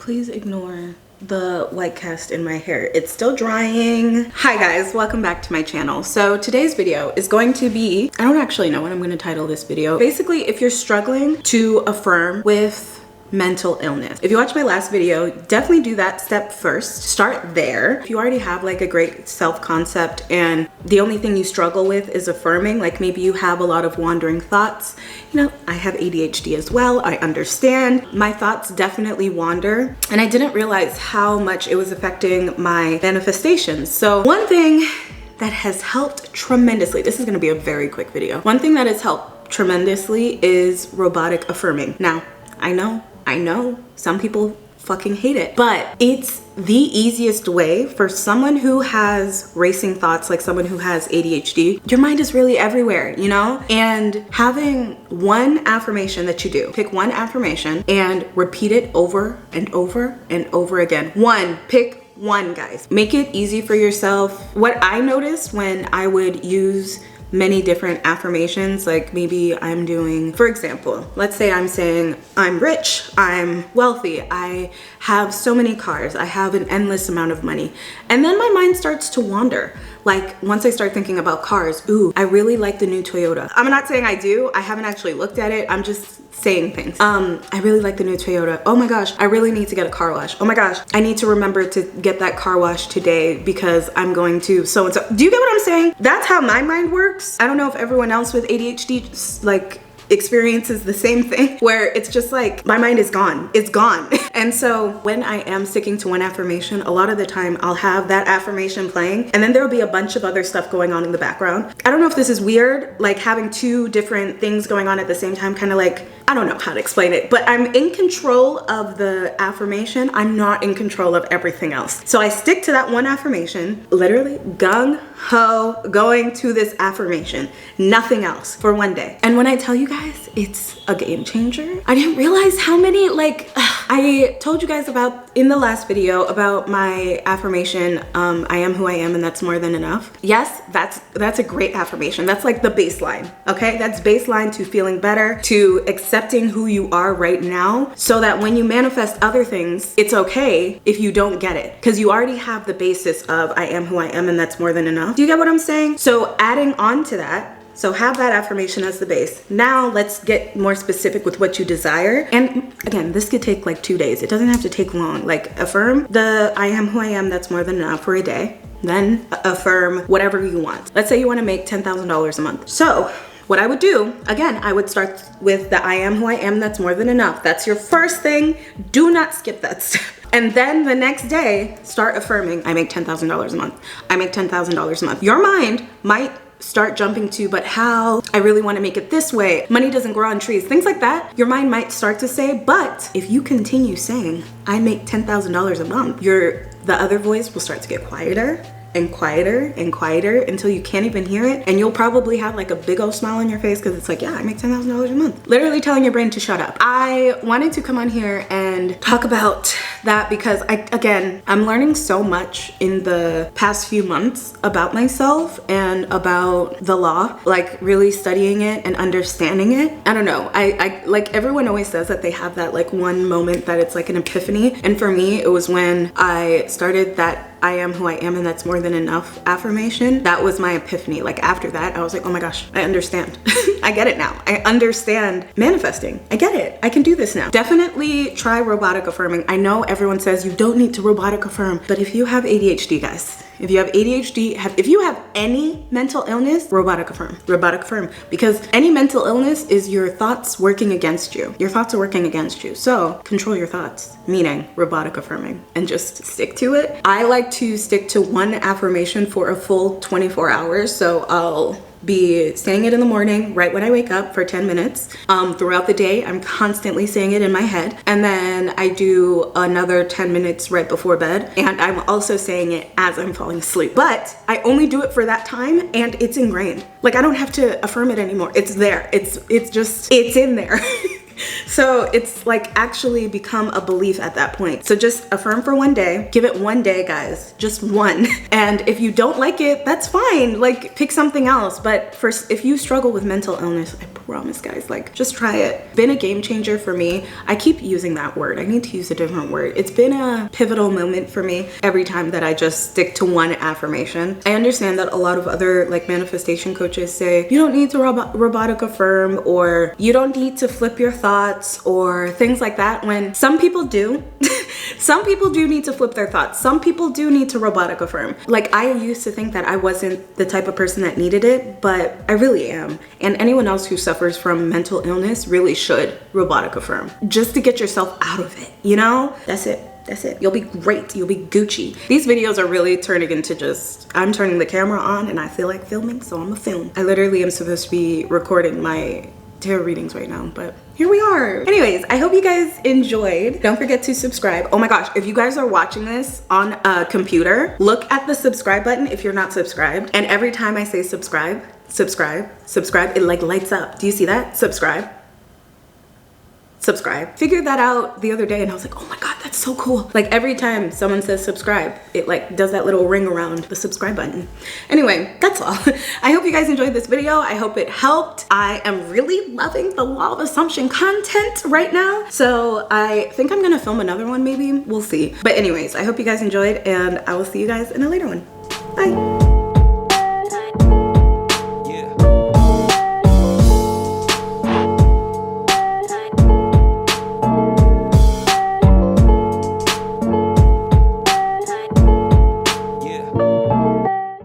please ignore the white cast in my hair. It's still drying. Hi guys, welcome back to my channel. So today's video is going to be, I don't actually know what I'm going to title this video. Basically, if you're struggling to affirm with mental illness. If you watched my last video, definitely do that step first. Start there. If you already have like a great self-concept and the only thing you struggle with is affirming, like maybe you have a lot of wandering thoughts. You know, I have ADHD as well. I understand. My thoughts definitely wander, and I didn't realize how much it was affecting my manifestations. So one thing that has helped tremendously, this is going to be a very quick video. One thing that has helped tremendously is robotic affirming. Now, I know some people fucking hate it, but it's the easiest way for someone who has racing thoughts, like someone who has ADHD. Your mind is really everywhere, you know? And having one affirmation that you do, pick one affirmation and repeat it over and over and over again. Pick one, guys. Make it easy for yourself. What I noticed when I would use many different affirmations, like maybe I'm doing, for example, let's say I'm saying I'm rich, I'm wealthy, I have so many cars, I have an endless amount of money, and then my mind starts to wander. Like once I start thinking about cars, ooh, I really like the new Toyota. I'm not saying I do, I haven't actually looked at it, I'm just saying things. I really like the new Toyota. Oh my gosh, I really need to get a car wash. Oh my gosh, I need to remember to get that car wash today because I'm going to so and so. Do you get what I'm saying? That's how my mind works. I don't know if everyone else with ADHD like experiences the same thing, where it's just like my mind is gone. It's gone. And so when I am sticking to one affirmation, a lot of the time I'll have that affirmation playing and then there'll be a bunch of other stuff going on in the background. I don't know if this is weird, like having two different things going on at the same time, kind of like, I don't know how to explain it, but I'm in control of the affirmation. I'm not in control of everything else. So I stick to that one affirmation, literally gung ho going to this affirmation, nothing else for one day. And when I tell you guys, it's a game changer. I didn't realize how many, like, I told you guys about in the last video about my affirmation, I am who I am and that's more than enough. Yes, that's a great affirmation. That's like the baseline, okay? That's baseline to feeling better, to accepting who you are right now, so that when you manifest other things, it's okay if you don't get it, because you already have the basis of I am who I am and that's more than enough. Do you get what I'm saying? So adding on to that, so have that affirmation as the base. Now let's get more specific with what you desire. And again, this could take like 2 days. It doesn't have to take long. Like affirm the I am who I am, that's more than enough for a day. Then affirm whatever you want. Let's say you want to make $10,000 a month. So what I would do, again, I would start with the I am who I am, that's more than enough. That's your first thing. Do not skip that step. And then the next day, start affirming, I make $10,000 a month. I make $10,000 a month. Your mind might start jumping to, but how? I really want to make it this way. Money doesn't grow on trees. Things like that, your mind might start to say, but if you continue saying, I make $10,000 a month, the other voice will start to get quieter and quieter and quieter until you can't even hear it. And you'll probably have like a big old smile on your face because it's like, yeah, I make $10,000 a month. Literally telling your brain to shut up. I wanted to come on here and talk about that because I'm learning so much in the past few months about myself and about the law, like really studying it and understanding it. I don't know. I like everyone always says that they have that like one moment that it's like an epiphany. And for me, it was when I started that I am who I am and that's more than enough affirmation. That was my epiphany. Like after that, I was like, oh my gosh, I understand. I get it now. I understand manifesting. I get it. I can do this now. Definitely try robotic affirming. I know everyone says you don't need to robotic affirm, but if you have ADHD, guys, if you have ADHD, if you have any mental illness, robotic affirm, because any mental illness is your thoughts working against you. Your thoughts are working against you. So control your thoughts, meaning robotic affirming, and just stick to it. I like to stick to one affirmation for a full 24 hours. So I'll be saying it in the morning, right when I wake up for 10 minutes. Throughout the day, I'm constantly saying it in my head. And then I do another 10 minutes right before bed. And I'm also saying it as I'm falling asleep. But I only do it for that time and it's ingrained. Like I don't have to affirm it anymore. It's there. It's in there. So it's like actually become a belief at that point. So just affirm for one day. Give it one day, guys. Just one. And if you don't like it, that's fine. Like, pick something else. But first, if you struggle with mental illness, I promise, guys, like, just try it. Been a game changer for me. I keep using that word. I need to use a different word. It's been a pivotal moment for me every time that I just stick to one affirmation. I understand that a lot of other like manifestation coaches say you don't need to robotic affirm, or you don't need to flip your thoughts, or things like that, when some people do. Some people do need to flip their thoughts. Some people do need to robotic affirm. Like, I used to think that I wasn't the type of person that needed it, but I really am. And anyone else who suffers from mental illness really should robotic affirm, just to get yourself out of it, you know? That's it. That's it. You'll be great. You'll be Gucci. These videos are really turning into just, I'm turning the camera on and I feel like filming, so I'm gonna film. I literally am supposed to be recording my tarot readings right now, but here we are. Anyways, I hope you guys enjoyed. Don't forget to subscribe. Oh my gosh, if you guys are watching this on a computer, look at the subscribe button if you're not subscribed. And every time I say subscribe, it like lights up. Do you see that? Subscribe. Figured that out the other day and I was like, oh my God, that's so cool. Like, every time someone says subscribe, it like does that little ring around the subscribe button. Anyway, that's all. I hope you guys enjoyed this video. I hope it helped. I am really loving the law of assumption content right now. So I think I'm gonna film another one, maybe. We'll see. But anyways, I hope you guys enjoyed and I will see you guys in a later one. Bye.